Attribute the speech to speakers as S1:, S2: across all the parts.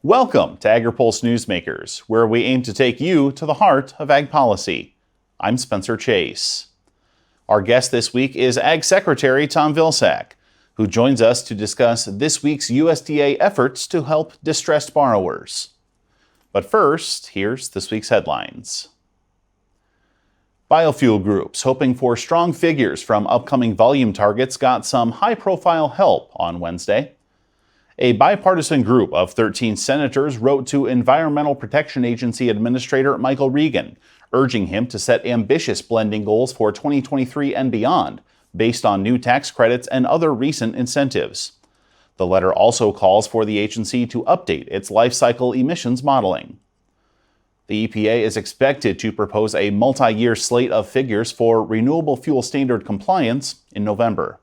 S1: Welcome to Agri-Pulse Newsmakers, where we aim to take you to the heart of ag policy. I'm Spencer Chase. Our guest this week is Ag Secretary Tom Vilsack, who joins us to discuss this week's USDA efforts to help distressed borrowers. But first, here's this week's headlines. Biofuel groups hoping for strong figures from upcoming volume targets got some high-profile help on Wednesday. A bipartisan group of 13 senators wrote to Environmental Protection Agency Administrator Michael Regan, urging him to set ambitious blending goals for 2023 and beyond, based on new tax credits and other recent incentives. The letter also calls for the agency to update its life cycle emissions modeling. The EPA is expected to propose a multi-year slate of figures for renewable fuel standard compliance in November.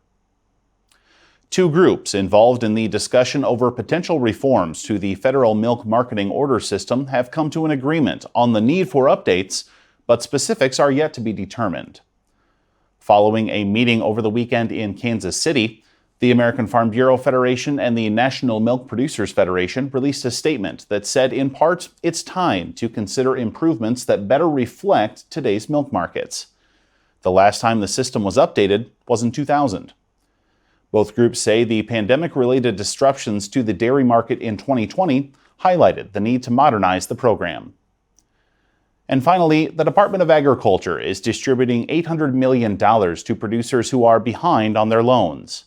S1: Two groups involved in the discussion over potential reforms to the federal milk marketing order system have come to an agreement on the need for updates, but specifics are yet to be determined. Following a meeting over the weekend in Kansas City, the American Farm Bureau Federation and the National Milk Producers Federation released a statement that said, in part, it's time to consider improvements that better reflect today's milk markets. The last time the system was updated was in 2000. Both groups say the pandemic-related disruptions to the dairy market in 2020 highlighted the need to modernize the program. And finally, the Department of Agriculture is distributing $800 million to producers who are behind on their loans.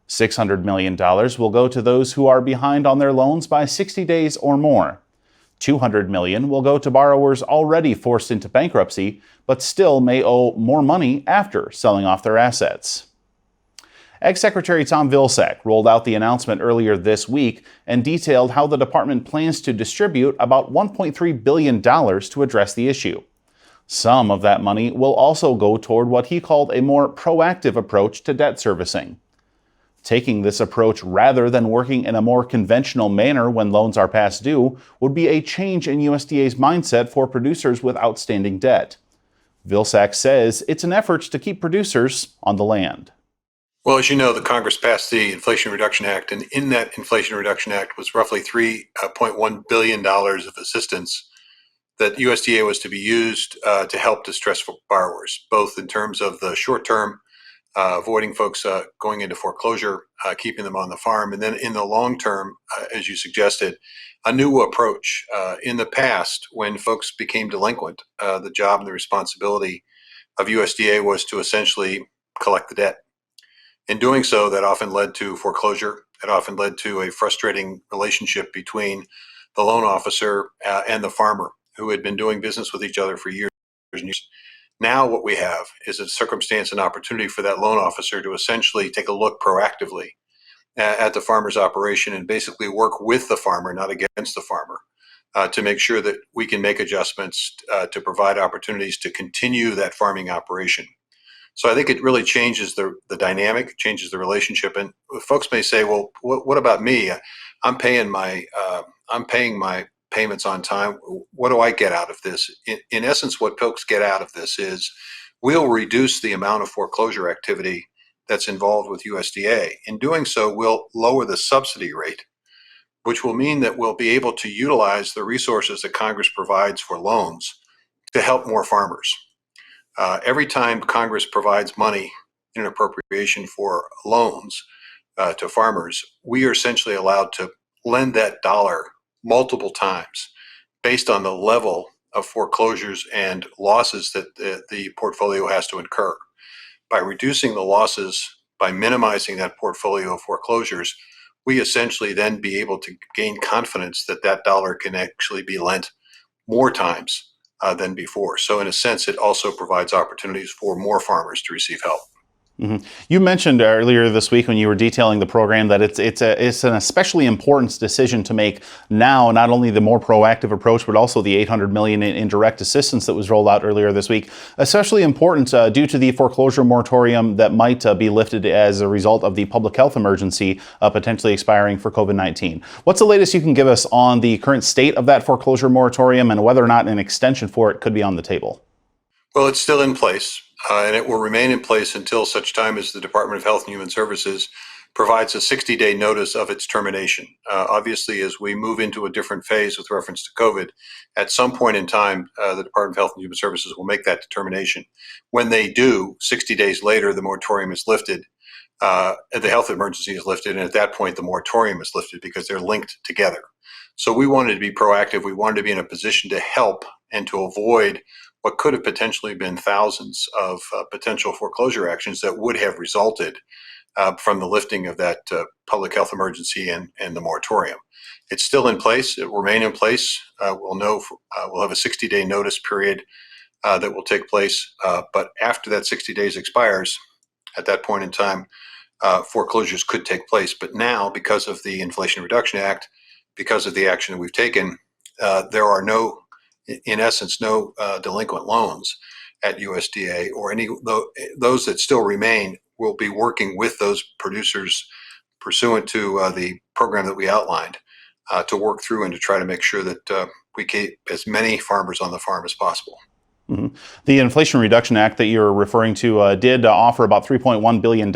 S1: $600 million will go to those who are behind on their loans by 60 days or more. $200 million will go to borrowers already forced into bankruptcy, but still may owe more money after selling off their assets. Ag Secretary Tom Vilsack rolled out the announcement earlier this week and detailed how the department plans to distribute about $1.3 billion to address the issue. Some of that money will also go toward what he called a more proactive approach to debt servicing. Taking this approach rather than working in a more conventional manner when loans are past due would be a change in USDA's mindset for producers with outstanding debt. Vilsack says it's an effort to keep producers on the land.
S2: Well, as you know, the Congress passed the Inflation Reduction Act, and in that Inflation Reduction Act was roughly $3.1 billion of assistance that USDA was to be used to help distressed borrowers, both in terms of the short term, avoiding folks going into foreclosure, keeping them on the farm, and then in the long term, as you suggested, a new approach. In the past, when folks became delinquent, the job and the responsibility of USDA was to essentially collect the debt. In doing so, that often led to foreclosure. It often led to a frustrating relationship between the loan officer and the farmer, who had been doing business with each other for years and years. Now what we have is a circumstance and opportunity for that loan officer to essentially take a look proactively at the farmer's operation and basically work with the farmer, not against the farmer, to make sure that we can make adjustments to provide opportunities to continue that farming operation. So I think it really changes the dynamic, changes the relationship. And folks may say, well, what about me? I'm paying my payments on time. What do I get out of this? In essence, what folks get out of this is we'll reduce the amount of foreclosure activity that's involved with USDA. In doing so, we'll lower the subsidy rate, which will mean that we'll be able to utilize the resources that Congress provides for loans to help more farmers. Every time Congress provides money in an appropriation for loans to farmers, we are essentially allowed to lend that dollar multiple times based on the level of foreclosures and losses that the portfolio has to incur. By reducing the losses, by minimizing that portfolio of foreclosures, we essentially then be able to gain confidence that that dollar can actually be lent more times than before. So in a sense, it also provides opportunities for more farmers to receive help.
S1: Mm-hmm. You mentioned earlier this week when you were detailing the program that it's an especially important decision to make now, not only the more proactive approach, but also the $800 million in direct assistance that was rolled out earlier this week. Especially important due to the foreclosure moratorium that might be lifted as a result of the public health emergency potentially expiring for COVID-19. What's the latest you can give us on the current state of that foreclosure moratorium and whether or not an extension for it could be on the table?
S2: Well, it's still in place. And it will remain in place until such time as the Department of Health and Human Services provides a 60-day notice of its termination. Obviously, as we move into a different phase with reference to COVID, at some point in time, the Department of Health and Human Services will make that determination. When they do, 60 days later, the moratorium is lifted. The health emergency is lifted, and at that point, the moratorium is lifted because they're linked together. So we wanted to be proactive. We wanted to be in a position to help and to avoid what could have potentially been thousands of potential foreclosure actions that would have resulted from the lifting of that public health emergency and the moratorium. It's still in place. It will remain in place. We'll have a 60-day notice period that will take place. But after that 60 days expires, at that point in time, foreclosures could take place. But now, because of the Inflation Reduction Act, because of the action that we've taken, there are in essence, no delinquent loans at USDA, or those that still remain will be working with those producers pursuant to the program that we outlined to work through and to try to make sure that we keep as many farmers on the farm as possible.
S1: Mm-hmm. The Inflation Reduction Act that you're referring to did offer about $3.1 billion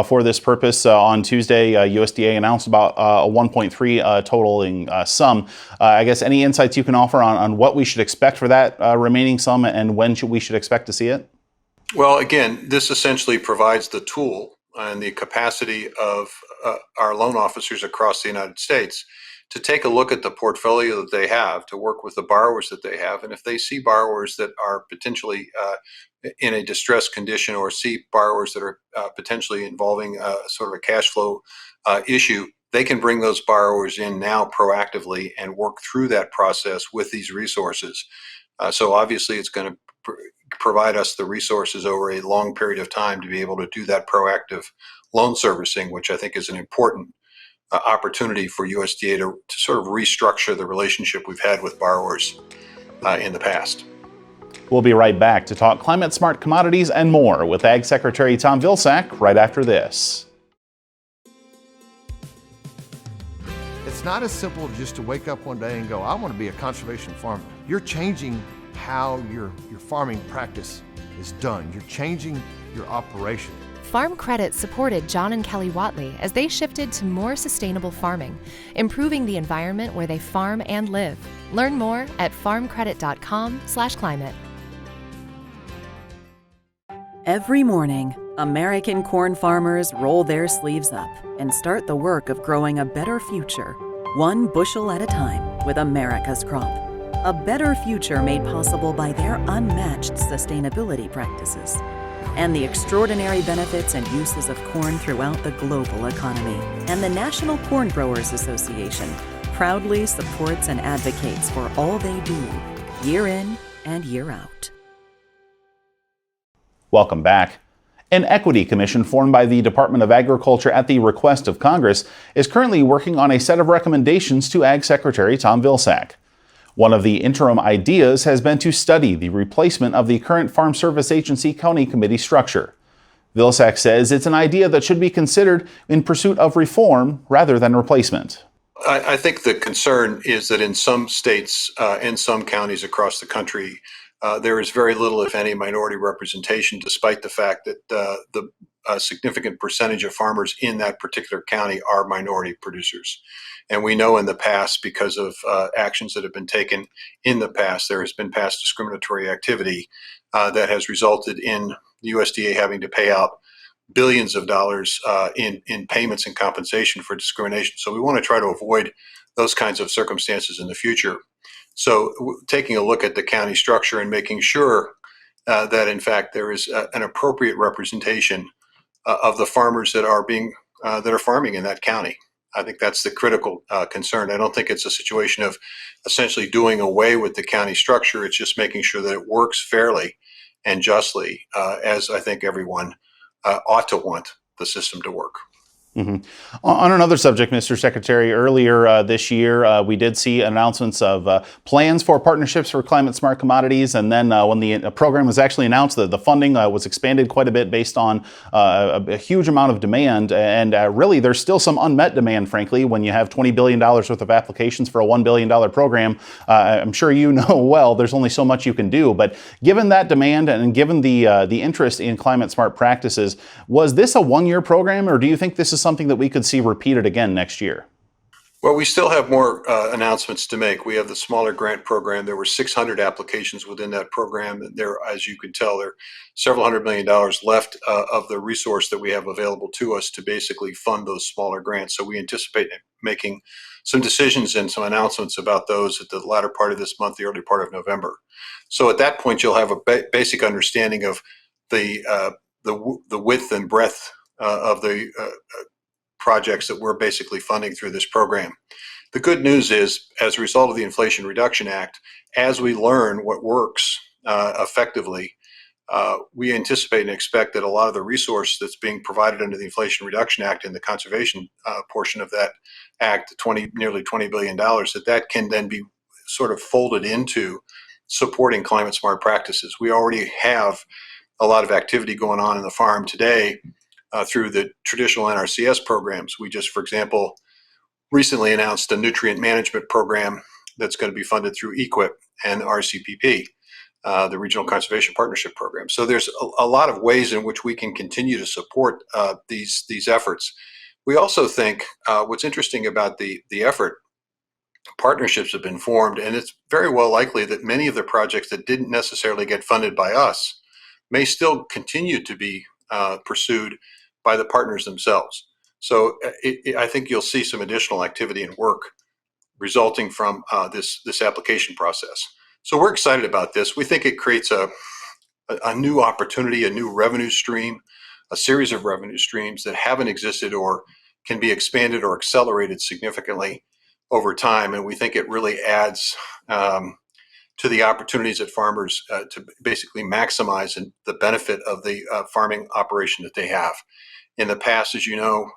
S1: for this purpose. On Tuesday, USDA announced about a 1.3 totaling sum. I guess any insights you can offer on what we should expect for that remaining sum and when we should expect to see it?
S2: Well, again, this essentially provides the tool and the capacity of our loan officers across the United States to take a look at the portfolio that they have, to work with the borrowers that they have. And if they see borrowers that are potentially in a distressed condition, or see borrowers that are potentially involving sort of a cash flow issue, they can bring those borrowers in now proactively and work through that process with these resources. So obviously it's going to provide us the resources over a long period of time to be able to do that proactive loan servicing, which I think is an important opportunity for USDA to sort of restructure the relationship we've had with borrowers in the past.
S1: We'll be right back to talk climate smart commodities and more with Ag Secretary Tom Vilsack right after this.
S3: It's not as simple just to wake up one day and go, I want to be a conservation farmer. You're changing how your farming practice is done. You're changing your operation.
S4: Farm Credit supported John and Kelly Watley as they shifted to more sustainable farming, improving the environment where they farm and live. Learn more at farmcredit.com/climate.
S5: Every morning, American corn farmers roll their sleeves up and start the work of growing a better future, one bushel at a time, with America's crop. A better future made possible by their unmatched sustainability practices and the extraordinary benefits and uses of corn throughout the global economy. And the National Corn Growers Association proudly supports and advocates for all they do, year in and year out.
S1: Welcome back. An equity commission formed by the Department of Agriculture at the request of Congress is currently working on a set of recommendations to Ag Secretary Tom Vilsack. One of the interim ideas has been to study the replacement of the current Farm Service Agency County Committee structure. Vilsack says it's an idea that should be considered in pursuit of reform rather than replacement.
S2: I think the concern is that in some states and some counties across the country, there is very little, if any, minority representation, despite the fact that the significant percentage of farmers in that particular county are minority producers. And we know in the past, because of actions that have been taken in the past, there has been past discriminatory activity that has resulted in the USDA having to pay out billions of dollars in payments and compensation for discrimination. So we want to try to avoid those kinds of circumstances in the future. So taking a look at the county structure and making sure that in fact there is an appropriate representation of the farmers that are farming in that county. I think that's the critical concern. I don't think it's a situation of essentially doing away with the county structure. It's just making sure that it works fairly and justly, as I think everyone ought to want the system to work.
S1: On another subject, Mr. Secretary, earlier this year, we did see announcements of plans for partnerships for climate-smart commodities. And then when the program was actually announced, the funding was expanded quite a bit based on a huge amount of demand. And really, there's still some unmet demand, frankly, when you have $20 billion worth of applications for a $1 billion program. I'm sure you know well, there's only so much you can do. But given that demand and given the interest in climate-smart practices, was this a one-year program, or do you think this is something that we could see repeated again next year?
S2: Well, we still have more announcements to make. We have the smaller grant program. There were 600 applications within that program. There, as you can tell, there are several $100 million left of the resource that we have available to us to basically fund those smaller grants. So we anticipate making some decisions and some announcements about those at the latter part of this month, the early part of November. So at that point, you'll have a basic understanding of the width and breadth of the projects that we're basically funding through this program. The good news is, as a result of the Inflation Reduction Act, as we learn what works effectively, we anticipate and expect that a lot of the resource that's being provided under the Inflation Reduction Act and the conservation portion of that act, nearly $20 billion, that can then be sort of folded into supporting climate smart practices. We already have a lot of activity going on in the farm today through the traditional NRCS programs. We just, for example, recently announced a nutrient management program that's going to be funded through EQIP and RCPP, the Regional Conservation Partnership Program. So there's a lot of ways in which we can continue to support these efforts. We also think what's interesting about the effort, partnerships have been formed, and it's very well likely that many of the projects that didn't necessarily get funded by us may still continue to be pursued by the partners themselves. So I think you'll see some additional activity and work resulting from this application process. So we're excited about this. We think it creates a new opportunity, a new revenue stream, a series of revenue streams that haven't existed or can be expanded or accelerated significantly over time. And we think it really adds to the opportunities that farmers to basically maximize the benefit of the farming operation that they have. In the past, as you know,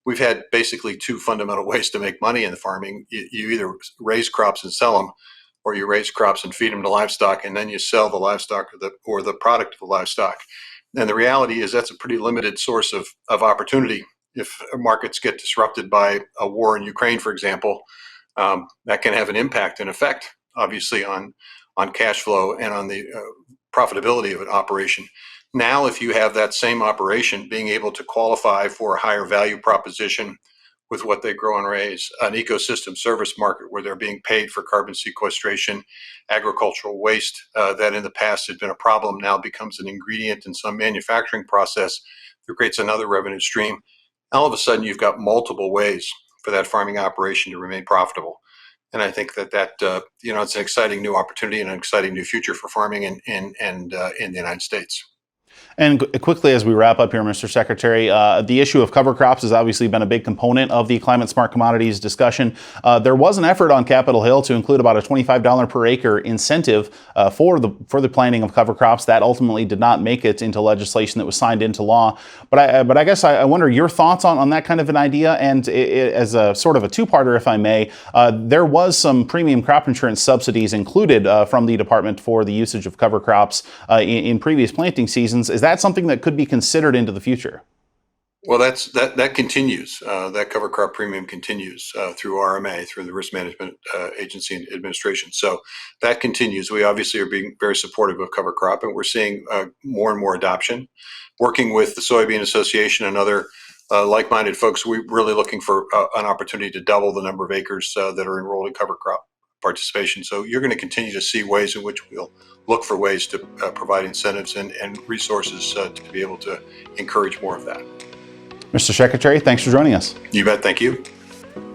S2: we've had basically two fundamental ways to make money in the farming. You either raise crops and sell them, or you raise crops and feed them to livestock, and then you sell the livestock or the product of the livestock. And the reality is that's a pretty limited source of opportunity. If markets get disrupted by a war in Ukraine, for example, that can have an impact and effect, obviously, on cash flow and on the profitability of an operation. Now, if you have that same operation being able to qualify for a higher value proposition with what they grow and raise, an ecosystem service market where they're being paid for carbon sequestration, agricultural waste that in the past had been a problem now becomes an ingredient in some manufacturing process that creates another revenue stream. All of a sudden, you've got multiple ways for that farming operation to remain profitable. And I think that it's an exciting new opportunity and an exciting new future for farming in the United States.
S1: And quickly, as we wrap up here, Mr. Secretary, the issue of cover crops has obviously been a big component of the climate smart commodities discussion. There was an effort on Capitol Hill to include about a $25 per acre incentive for the planting of cover crops. That ultimately did not make it into legislation that was signed into law. But I guess I wonder your thoughts on that kind of an idea. And as a sort of a two-parter, if I may, there was some premium crop insurance subsidies included from the department for the usage of cover crops in previous planting seasons. Is that something that could be considered into the future?
S2: Well, that continues. That cover crop premium continues through RMA, through the Risk Management Agency and Administration. So that continues. We obviously are being very supportive of cover crop, and we're seeing more and more adoption. Working with the Soybean Association and other like-minded folks, we're really looking for an opportunity to double the number of acres that are enrolled in cover crop participation. So you're going to continue to see ways in which we'll look for ways to provide incentives and resources to be able to encourage more of that.
S1: Mr. Secretary, thanks for joining us.
S2: You bet. Thank you.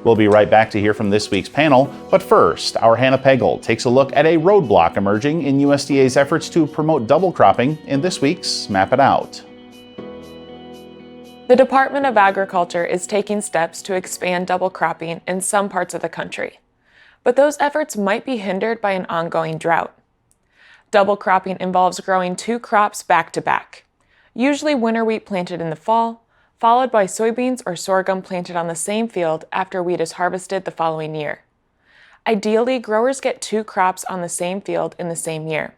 S1: We'll be right back to hear from this week's panel. But first, our Hannah Pagel takes a look at a roadblock emerging in USDA's efforts to promote double cropping in this week's Map It Out.
S6: The Department of Agriculture is taking steps to expand double cropping in some parts of the country. But those efforts might be hindered by an ongoing drought. Double cropping involves growing two crops back to back, usually winter wheat planted in the fall, followed by soybeans or sorghum planted on the same field after wheat is harvested the following year. Ideally, growers get 2 crops on the same field in the same year.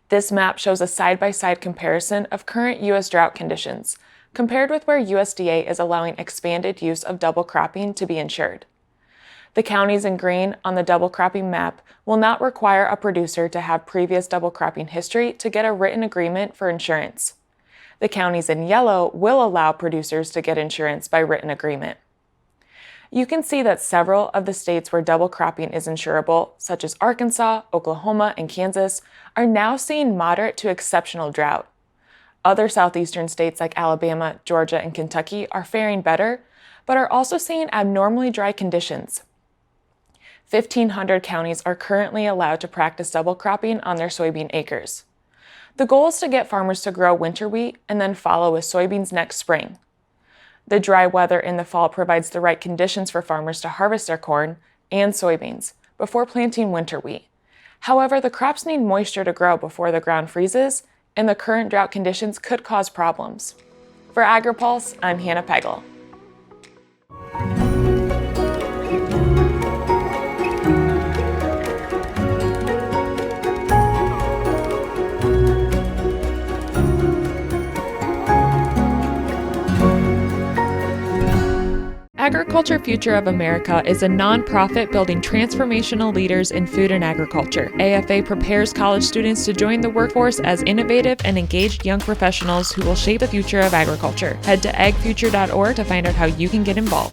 S6: This map shows a side-by-side comparison of current U.S. drought conditions, compared with where USDA is allowing expanded use of double cropping to be ensured. The counties in green on the double cropping map will not require a producer to have previous double cropping history to get a written agreement for insurance. The counties in yellow will allow producers to get insurance by written agreement. You can see that several of the states where double cropping is insurable, such as Arkansas, Oklahoma, and Kansas, are now seeing moderate to exceptional drought. Other southeastern states like Alabama, Georgia, and Kentucky are faring better, but are also seeing abnormally dry conditions. 1,500 counties are currently allowed to practice double cropping on their soybean acres. The goal is to get farmers to grow winter wheat and then follow with soybeans next spring. The dry weather in the fall provides the right conditions for farmers to harvest their corn and soybeans before planting winter wheat. However, the crops need moisture to grow before the ground freezes, and the current drought conditions could cause problems. For Agri-Pulse, I'm Hannah Pegel. Agriculture Future of America is a nonprofit building transformational leaders in food and agriculture. AFA prepares college students to join the workforce as innovative and engaged young professionals who will shape the future of agriculture. Head to agfuture.org to find out how you can get involved.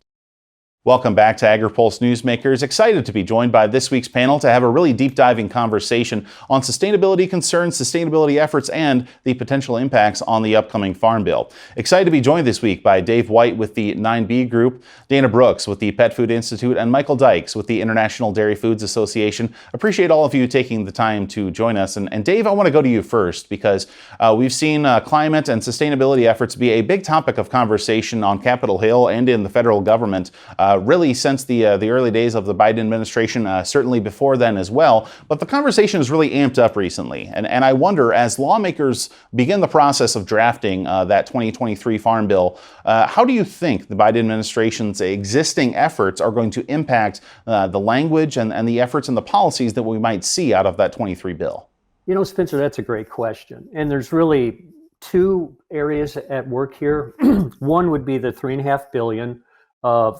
S1: Welcome back to Agri-Pulse Newsmakers. Excited to be joined by this week's panel to have a really deep diving conversation on sustainability concerns, sustainability efforts, and the potential impacts on the upcoming Farm Bill. Excited to be joined this week by Dave White with the 9B Group, Dana Brooks with the Pet Food Institute, and Michael Dykes with the International Dairy Foods Association. Appreciate all of you taking the time to join us. And Dave, I want to go to you first because we've seen climate and sustainability efforts be a big topic of conversation on Capitol Hill and in the federal government. Really since the early days of the Biden administration, certainly before then as well. But the conversation has really amped up recently. And I wonder, as lawmakers begin the process of drafting that 2023 Farm Bill, how do you think the Biden administration's existing efforts are going to impact the language and the efforts and the policies that we might see out of that 23 bill?
S7: You know, Spencer, that's a great question. And there's really 2 areas at work here. One would be the $3.5 billion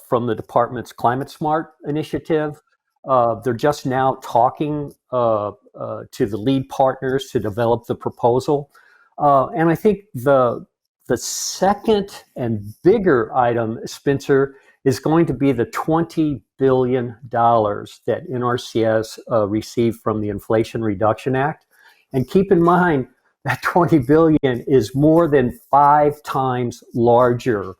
S7: from the department's Climate Smart initiative. They're just now talking to the lead partners to develop the proposal. And I think the second and bigger item, Spencer, is going to be the $20 billion that NRCS received from the Inflation Reduction Act. And keep in mind that $20 billion is more than 5 times larger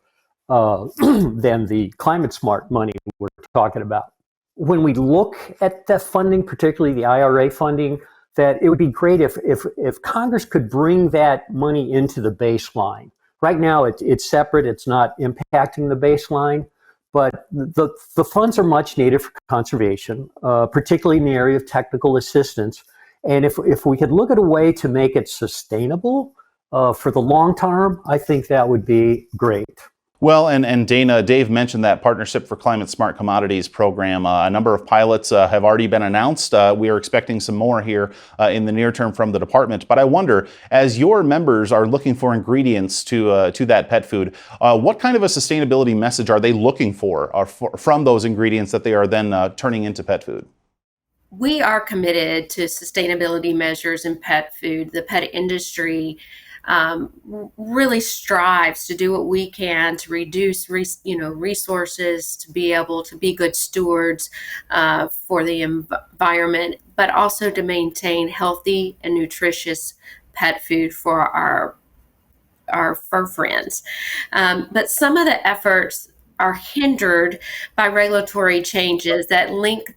S7: than the Climate Smart money we're talking about. When we look at the funding, particularly the IRA funding, that it would be great if Congress could bring that money into the baseline. Right now, it's separate. It's not impacting the baseline, but the funds are much needed for conservation, particularly in the area of technical assistance. And if we could look at a way to make it sustainable for the long term, I think that would be great.
S1: Well, and Dana, Dave mentioned that Partnership for Climate Smart Commodities program. A number of pilots have already been announced. We are expecting some more here in the near term from the department. But I wonder, as your members are looking for ingredients to that pet food, what kind of a sustainability message are they looking for from those ingredients that they are then turning into pet food?
S8: We are committed to sustainability measures in pet food. The pet industry really strives to do what we can to reduce, resources, to be able to be good stewards for the environment, but also to maintain healthy and nutritious pet food for our fur friends. But some of the efforts are hindered by regulatory changes that lengthen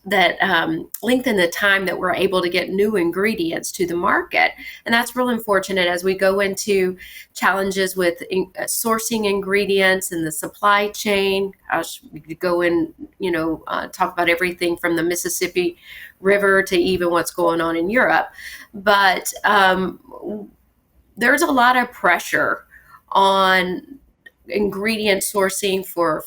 S8: the time that we're able to get new ingredients to the market. And that's real unfortunate as we go into challenges with sourcing ingredients and the supply chain. We could go in, talk about everything from the Mississippi River to even what's going on in Europe. But there's a lot of pressure on ingredient sourcing for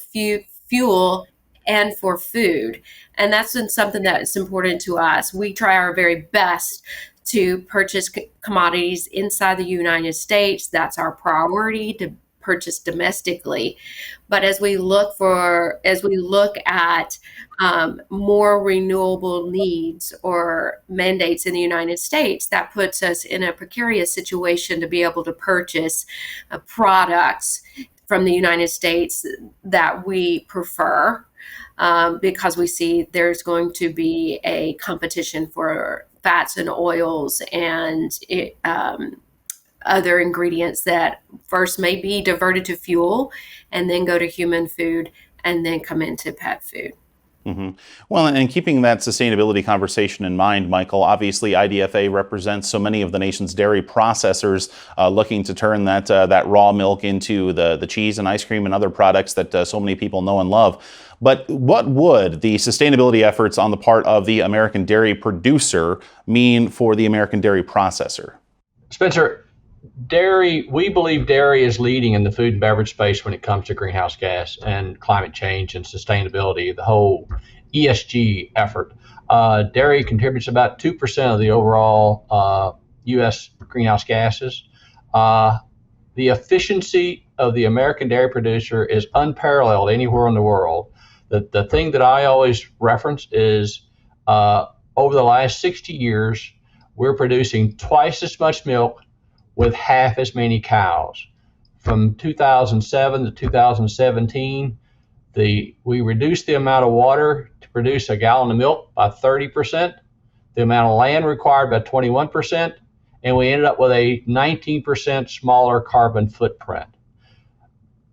S8: fuel and for food. And that's been something that is important to us. We try our very best to purchase commodities inside the United States. That's our priority, to purchase domestically. But as we look at more renewable needs or mandates in the United States, that puts us in a precarious situation to be able to purchase products from the United States that we prefer, because we see there's going to be a competition for fats and oils and other ingredients that first may be diverted to fuel and then go to human food and then come into pet food.
S1: Mm-hmm. Well, and keeping that sustainability conversation in mind, Michael, obviously IDFA represents so many of the nation's dairy processors looking to turn that raw milk into the cheese and ice cream and other products that so many people know and love. But what would the sustainability efforts on the part of the American dairy producer mean for the American dairy processor?
S9: Spencer, we believe dairy is leading in the food and beverage space when it comes to greenhouse gas and climate change and sustainability, the whole ESG effort. Dairy contributes about 2% of the overall U.S. greenhouse gases. The efficiency of the American dairy producer is unparalleled anywhere in the world. The thing that I always reference is over the last 60 years, we're producing twice as much milk with half as many cows. From 2007 to 2017, we reduced the amount of water to produce a gallon of milk by 30%, the amount of land required by 21%, and we ended up with a 19% smaller carbon footprint.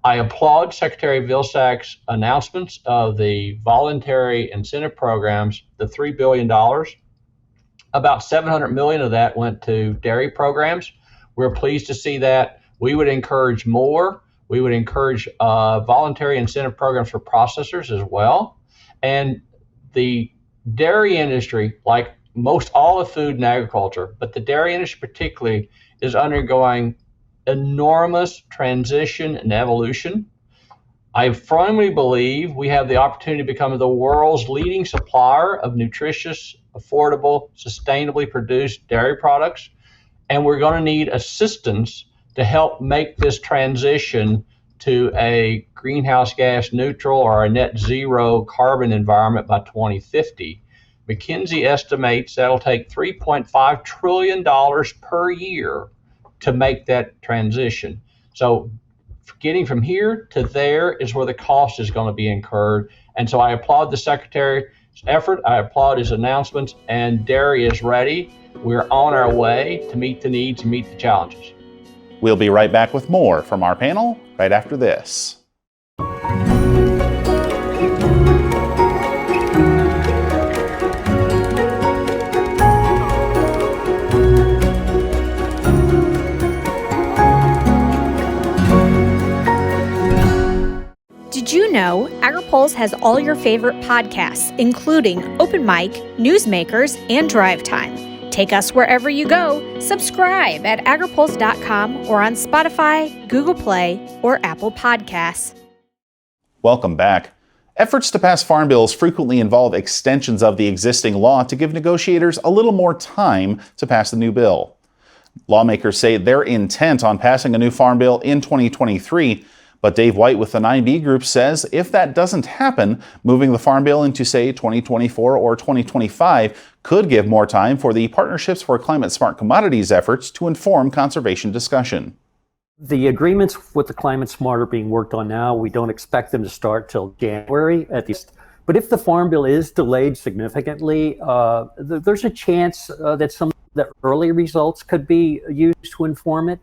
S9: I applaud Secretary Vilsack's announcements of the voluntary incentive programs, the $3 billion. About $700 million of that went to dairy programs. We're pleased to see that. We would encourage more. We would encourage voluntary incentive programs for processors as well. And the dairy industry, like most all of food and agriculture, but the dairy industry particularly, is undergoing enormous transition and evolution. I firmly believe we have the opportunity to become the world's leading supplier of nutritious, affordable, sustainably produced dairy products. And we're going to need assistance to help make this transition to a greenhouse gas neutral or a net zero carbon environment by 2050. McKinsey estimates that'll take $3.5 trillion per year to make that transition. So getting from here to there is where the cost is going to be incurred. And so I applaud the Secretary's effort. I applaud his announcements, and dairy is ready. We're on our way to meet the needs and meet the challenges.
S1: We'll be right back with more from our panel right after this.
S10: Did you know Agri-Pulse has all your favorite podcasts, including Open Mic, Newsmakers, and Drive Time? Take us wherever you go. Subscribe at agripulse.com or on Spotify, Google Play, or Apple Podcasts.
S1: Welcome back. Efforts to pass farm bills frequently involve extensions of the existing law to give negotiators a little more time to pass the new bill. Lawmakers say they're intent on passing a new farm bill in 2023, but Dave White with the 9B Group says if that doesn't happen, moving the farm bill into, say, 2024 or 2025 could give more time for the Partnerships for Climate Smart Commodities efforts to inform conservation discussion.
S7: The agreements with the Climate Smart are being worked on now. We don't expect them to start till January at least. But if the farm bill is delayed significantly, there's a chance that some of the early results could be used to inform it.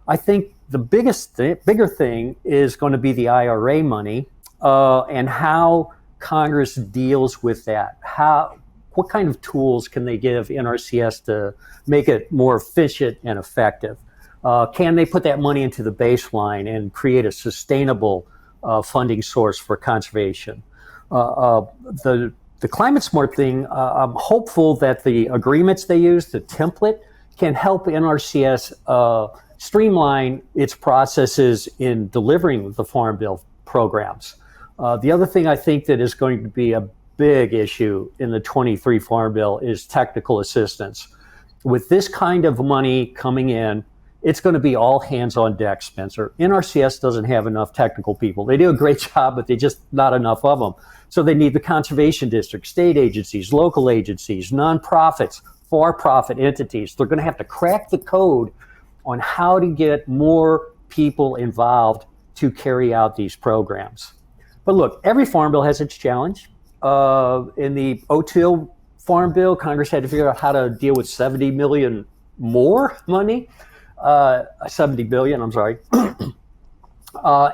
S7: I think the bigger thing is going to be the IRA money and how Congress deals with that. What kind of tools can they give NRCS to make it more efficient and effective? Can they put that money into the baseline and create a sustainable funding source for conservation? The Climate Smart thing, I'm hopeful that the agreements they use, the template, can help NRCS streamline its processes in delivering the Farm Bill programs. The other thing I think that is going to be a big issue in the 23 Farm Bill is technical assistance. With this kind of money coming in, it's going to be all hands on deck, Spencer. NRCS doesn't have enough technical people. They do a great job, but they just not enough of them. So they need the conservation district, state agencies, local agencies, nonprofits, for-profit entities. They're going to have to crack the code on how to get more people involved to carry out these programs. But look, every farm bill has its challenge. In the O2 Farm Bill, Congress had to figure out how to deal with 70 million more money. 70 billion, I'm sorry.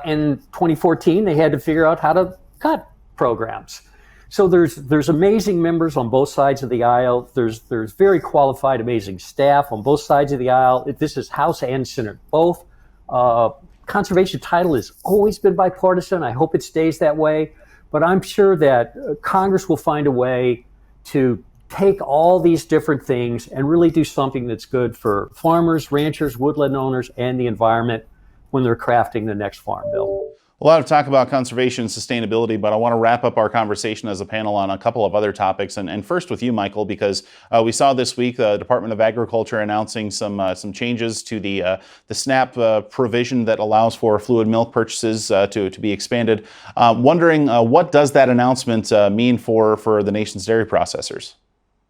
S7: In 2014, they had to figure out how to cut programs. So there's amazing members on both sides of the aisle. There's very qualified, amazing staff on both sides of the aisle. This is House and Senate both. Conservation title has always been bipartisan. I hope it stays that way. But I'm sure that Congress will find a way to take all these different things and really do something that's good for farmers, ranchers, woodland owners, and the environment when they're crafting the next farm bill.
S1: A lot of talk about conservation and sustainability, but I want to wrap up our conversation as a panel on a couple of other topics. And first with you, Michael, because we saw this week the Department of Agriculture announcing some changes to the SNAP provision that allows for fluid milk purchases to be expanded. Wondering what does that announcement mean for the nation's dairy processors?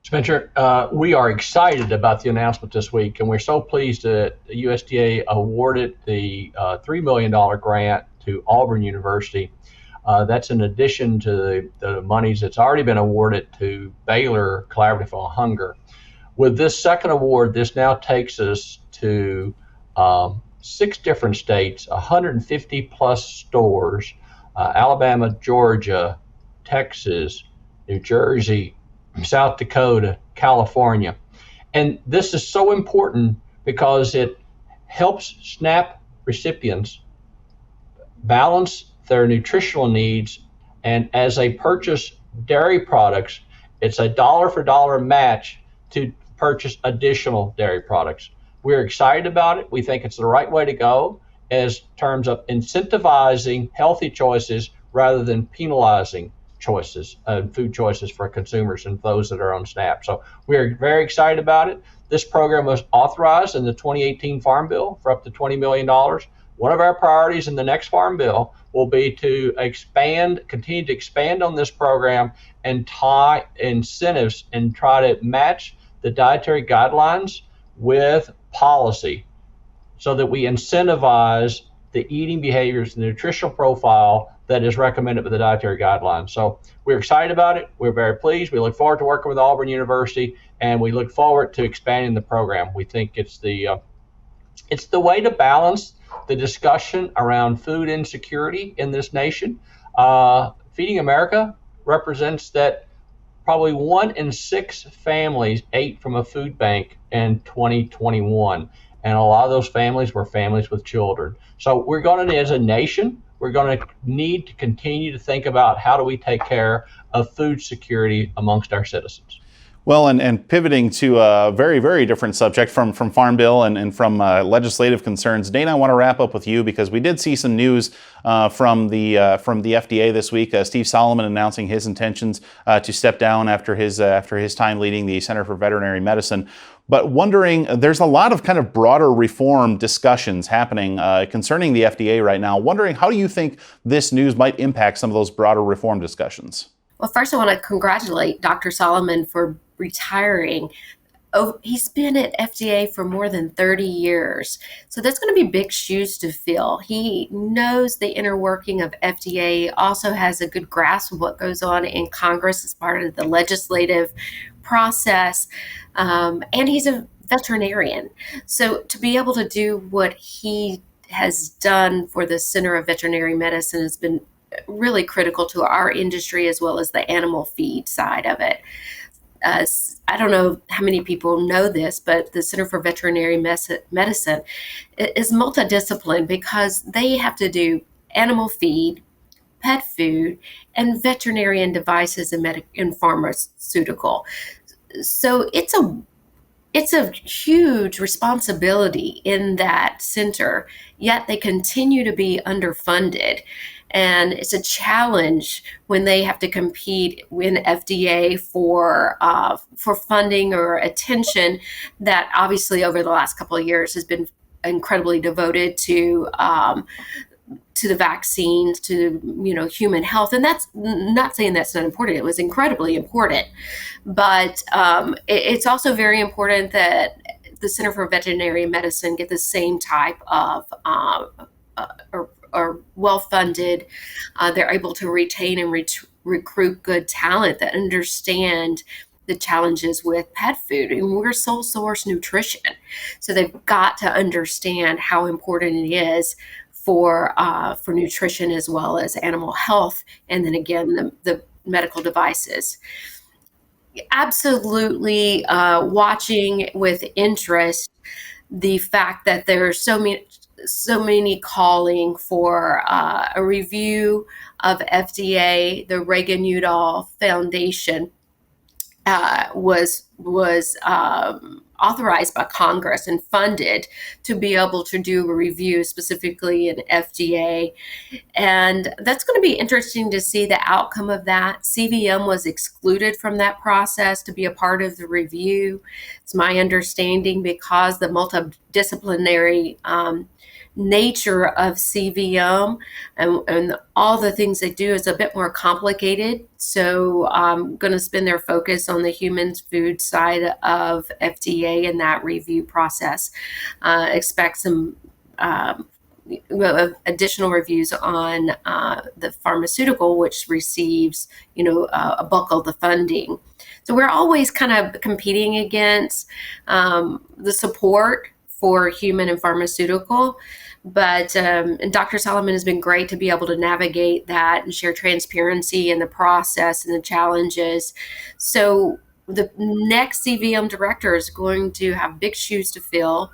S9: Spencer, we are excited about the announcement this week, and we're so pleased that the USDA awarded the $3 million grant to Auburn University. That's in addition to the monies that's already been awarded to Baylor Collaborative on Hunger. With this second award, this now takes us to 6 different states, 150 plus stores, Alabama, Georgia, Texas, New Jersey, South Dakota, California. And this is so important because it helps SNAP recipients balance their nutritional needs, and as they purchase dairy products, it's a dollar for dollar match to purchase additional dairy products. We're excited about it. We think it's the right way to go as terms of incentivizing healthy choices rather than penalizing choices, food choices for consumers and those that are on SNAP. So we're very excited about it. This program was authorized in the 2018 Farm Bill for up to $20 million. One of our priorities in the next Farm Bill will be to continue to expand on this program and tie incentives and try to match the dietary guidelines with policy so that we incentivize the eating behaviors, the nutritional profile that is recommended by the dietary guidelines. So we're excited about it. We're very pleased. We look forward to working with Auburn University, and we look forward to expanding the program. We think it's the way to balance the discussion around food insecurity in this nation. Feeding America represents that probably 1 in 6 families ate from a food bank in 2021. And a lot of those families were families with children. So we're going to, as a nation, we're going to need to continue to think about how do we take care of food security amongst our citizens.
S1: Well, and pivoting to a very, very different subject from Farm Bill and from legislative concerns, Dana, I want to wrap up with you because we did see some news from the FDA this week. Steve Solomon announcing his intentions to step down after his time leading the Center for Veterinary Medicine. But wondering, there's a lot of kind of broader reform discussions happening concerning the FDA right now. Wondering, how do you think this news might impact some of those broader reform discussions?
S8: Well, first I want to congratulate Dr. Solomon for retiring. Oh, he's been at FDA for more than 30 years. So that's going to be big shoes to fill. He knows the inner working of FDA, also has a good grasp of what goes on in Congress as part of the legislative process. And he's a veterinarian. So to be able to do what he has done for the Center of Veterinary Medicine has been really critical to our industry as well as the animal feed side of it. I don't know how many people know this, but the Center for Veterinary Medicine is multidisciplinary because they have to do animal feed, pet food, and veterinarian devices and pharmaceutical. So it's a it's a huge responsibility in that center, yet they continue to be underfunded. And it's a challenge when they have to compete in FDA for funding or attention that obviously over the last couple of years has been incredibly devoted to the vaccines, to human health. And that's not saying that's not important. It was incredibly important, but it's also very important that the Center for Veterinary Medicine get the same type of or well-funded. They're able to retain and recruit good talent that understand the challenges with pet food. And we're sole source nutrition. So they've got to understand how important it is for nutrition as well as animal health. And then again, the medical devices. Absolutely watching with interest the fact that there are so many calling for a review of FDA. The Reagan-Udall Foundation was authorized by Congress and funded to be able to do a review specifically in FDA. And that's going to be interesting to see the outcome of that. CVM was excluded from that process to be a part of the review. It's my understanding because the multidisciplinary nature of CVM and all the things they do is a bit more complicated. So I'm going to spend their focus on the human food side of FDA in that review process. Expect some additional reviews on the pharmaceutical, which receives, a bulk of the funding. So we're always kind of competing against the support for human and pharmaceutical. But and Dr. Solomon has been great to be able to navigate that and share transparency in the process and the challenges. So the next CVM director is going to have big shoes to fill.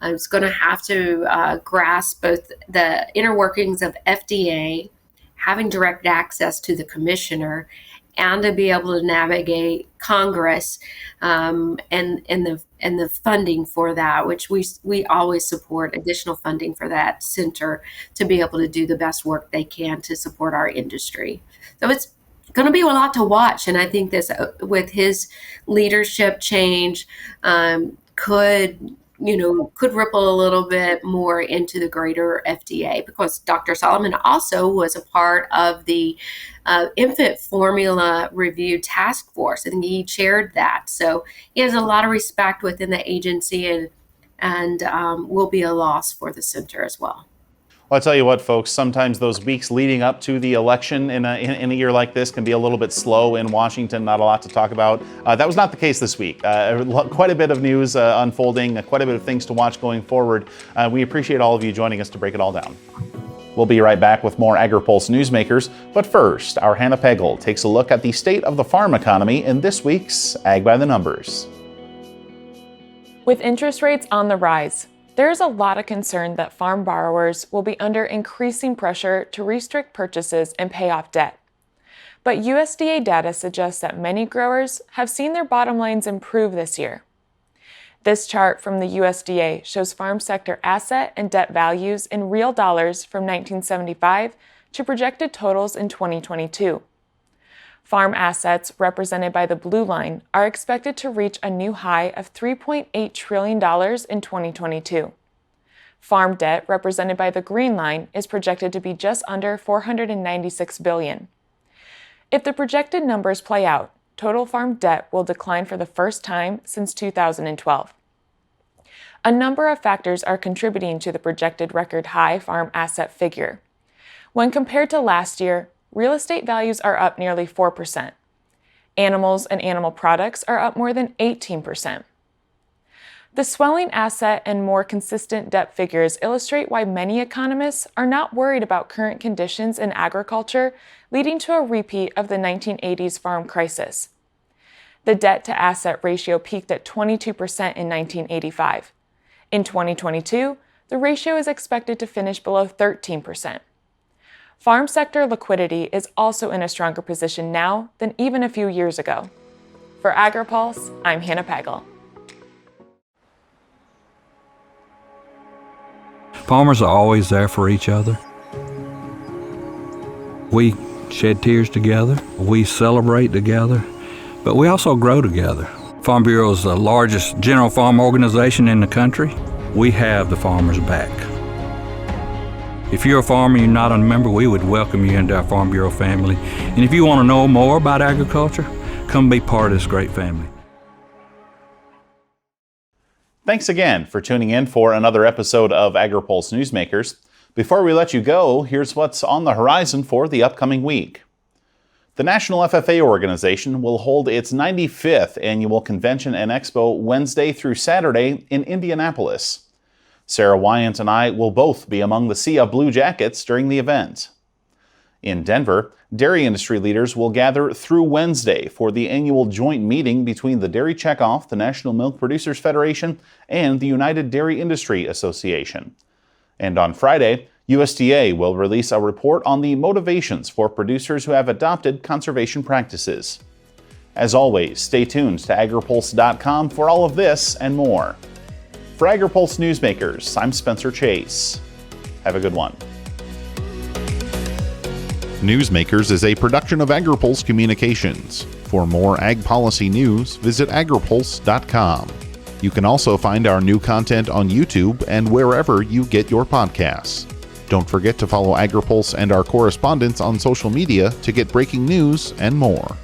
S8: It's going to have to grasp both the inner workings of FDA, having direct access to the commissioner, and to be able to navigate Congress and the funding for that, which we always support additional funding for that center to be able to do the best work they can to support our industry. So it's going to be a lot to watch, and I think this with his leadership change could ripple a little bit more into the greater FDA, because Dr. Solomon also was a part of the infant formula review task force. I think he chaired that. So he has a lot of respect within the agency and will be a loss for the center as well.
S1: Well, I'll tell you what, folks, sometimes those weeks leading up to the election in a year like this can be a little bit slow in Washington, not a lot to talk about. That was not the case this week. Quite a bit of news unfolding, quite a bit of things to watch going forward. We appreciate all of you joining us to break it all down. We'll be right back with more Agri-Pulse Newsmakers, but first, our Hannah Pagel takes a look at the state of the farm economy in this week's Ag by the Numbers.
S6: With interest rates on the rise, there is a lot of concern that farm borrowers will be under increasing pressure to restrict purchases and pay off debt. But USDA data suggests that many growers have seen their bottom lines improve this year. This chart from the USDA shows farm sector asset and debt values in real dollars from 1975 to projected totals in 2022. Farm assets, represented by the blue line, are expected to reach a new high of $3.8 trillion in 2022. Farm debt, represented by the green line, is projected to be just under $496 billion. If the projected numbers play out, total farm debt will decline for the first time since 2012. A number of factors are contributing to the projected record high farm asset figure. When compared to last year, real estate values are up nearly 4%. Animals and animal products are up more than 18%. The swelling asset and more consistent debt figures illustrate why many economists are not worried about current conditions in agriculture, leading to a repeat of the 1980s farm crisis. The debt-to-asset ratio peaked at 22% in 1985. In 2022, the ratio is expected to finish below 13%. Farm sector liquidity is also in a stronger position now than even a few years ago. For Agri-Pulse, I'm Hannah Pagel.
S11: Farmers are always there for each other. We shed tears together, we celebrate together, but we also grow together. Farm Bureau is the largest general farm organization in the country. We have the farmers' back. If you're a farmer and you're not a member, we would welcome you into our Farm Bureau family. And if you want to know more about agriculture, come be part of this great family.
S1: Thanks again for tuning in for another episode of Agri-Pulse Newsmakers. Before we let you go, here's what's on the horizon for the upcoming week. The National FFA organization will hold its 95th annual convention and expo Wednesday through Saturday in Indianapolis. Sarah Wyant and I will both be among the sea of blue jackets during the event. In Denver, dairy industry leaders will gather through Wednesday for the annual joint meeting between the Dairy Checkoff, the National Milk Producers Federation, and the United Dairy Industry Association. And on Friday, USDA will release a report on the motivations for producers who have adopted conservation practices. As always, stay tuned to agripulse.com for all of this and more. For Agri-Pulse Newsmakers, I'm Spencer Chase. Have a good one.
S12: Newsmakers is a production of Agri-Pulse Communications. For more ag policy news, visit agripulse.com. You can also find our new content on YouTube and wherever you get your podcasts. Don't forget to follow Agri-Pulse and our correspondents on social media to get breaking news and more.